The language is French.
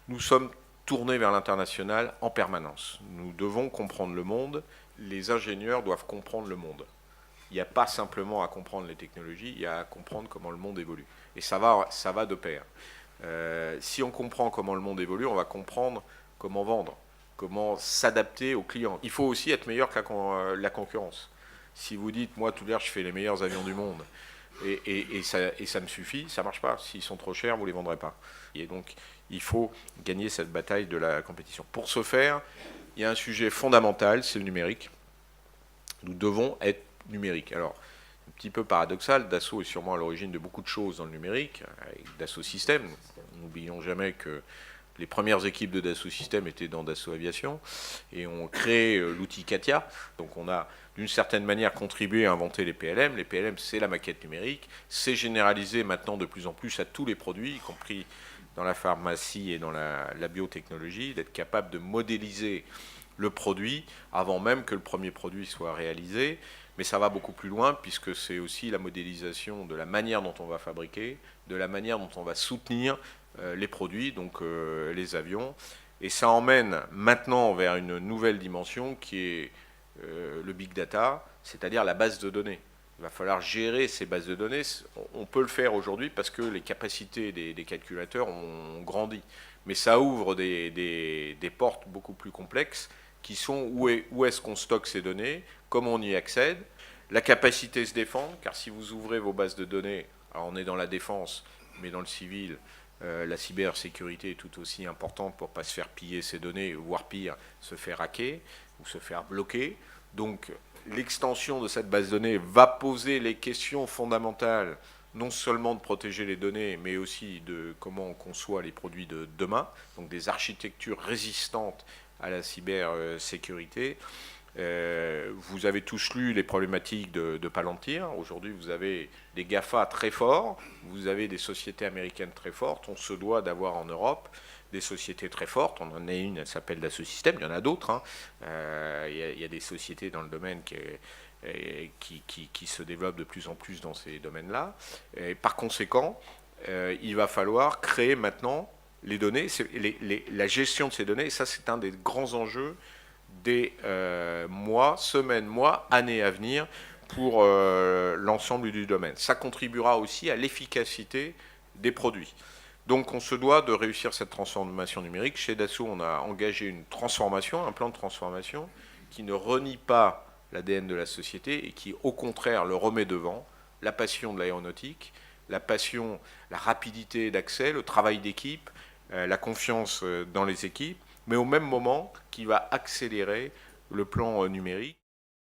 Nous sommes tournés vers l'international en permanence. Nous devons comprendre le monde. Les ingénieurs doivent comprendre le monde. Il n'y a pas simplement à comprendre les technologies, il y a à comprendre comment le monde évolue. Et ça va de pair. Si on comprend comment le monde évolue, on va comprendre comment vendre, comment s'adapter aux clients. Il faut aussi être meilleur que la concurrence. Si vous dites, moi, tout l'air, je fais les meilleurs avions du monde, et ça me suffit, ça ne marche pas. S'ils sont trop chers, vous ne les vendrez pas. Et donc, il faut gagner cette bataille de la compétition. Pour ce faire, il y a un sujet fondamental, c'est le numérique. Nous devons être numériques. Alors, un petit peu paradoxal, Dassault est sûrement à l'origine de beaucoup de choses dans le numérique, avec Dassault Systèmes. N'oublions jamais que les premières équipes de Dassault Systèmes étaient dans Dassault Aviation et ont créé l'outil CATIA. Donc on a d'une certaine manière contribué à inventer les PLM. Les PLM, c'est la maquette numérique. C'est généralisé maintenant de plus en plus à tous les produits, y compris dans la pharmacie et dans la biotechnologie, d'être capable de modéliser le produit avant même que le premier produit soit réalisé. Mais ça va beaucoup plus loin puisque c'est aussi la modélisation de la manière dont on va fabriquer, de la manière dont on va soutenir les produits, donc les avions. Et ça emmène maintenant vers une nouvelle dimension qui est le big data, c'est-à-dire la base de données. Il va falloir gérer ces bases de données. On peut le faire aujourd'hui parce que les capacités des calculateurs ont grandi. Mais ça ouvre des portes beaucoup plus complexes qui sont où est-ce qu'on stocke ces données, comment on y accède, la capacité de se défendre, car si vous ouvrez vos bases de données, alors on est dans la défense, mais dans le civil, la cybersécurité est tout aussi importante pour ne pas se faire piller ses données, voire pire, se faire hacker ou se faire bloquer. Donc l'extension de cette base de données va poser les questions fondamentales, non seulement de protéger les données, mais aussi de comment on conçoit les produits de demain, donc des architectures résistantes à la cybersécurité. Vous avez tous lu les problématiques de Palantir. Aujourd'hui, vous avez des GAFA très forts, vous avez des sociétés américaines très fortes. On se doit d'avoir en Europe des sociétés très fortes. On en a une, elle s'appelle Dassault Systèmes, il y en a d'autres. Hein. Il y a des sociétés dans le domaine qui se développent de plus en plus dans ces domaines-là. Par conséquent, il va falloir créer maintenant les données, la gestion de ces données, et ça c'est un des grands enjeux des mois, semaines, mois, années à venir pour l'ensemble du domaine. Ça contribuera aussi à l'efficacité des produits. Donc on se doit de réussir cette transformation numérique. Chez Dassault, on a engagé une transformation, un plan de transformation qui ne renie pas l'ADN de la société et qui, au contraire, le remet devant, la passion de l'aéronautique, la passion, la rapidité d'accès, le travail d'équipe, la confiance dans les équipes, mais au même moment qui va accélérer le plan numérique.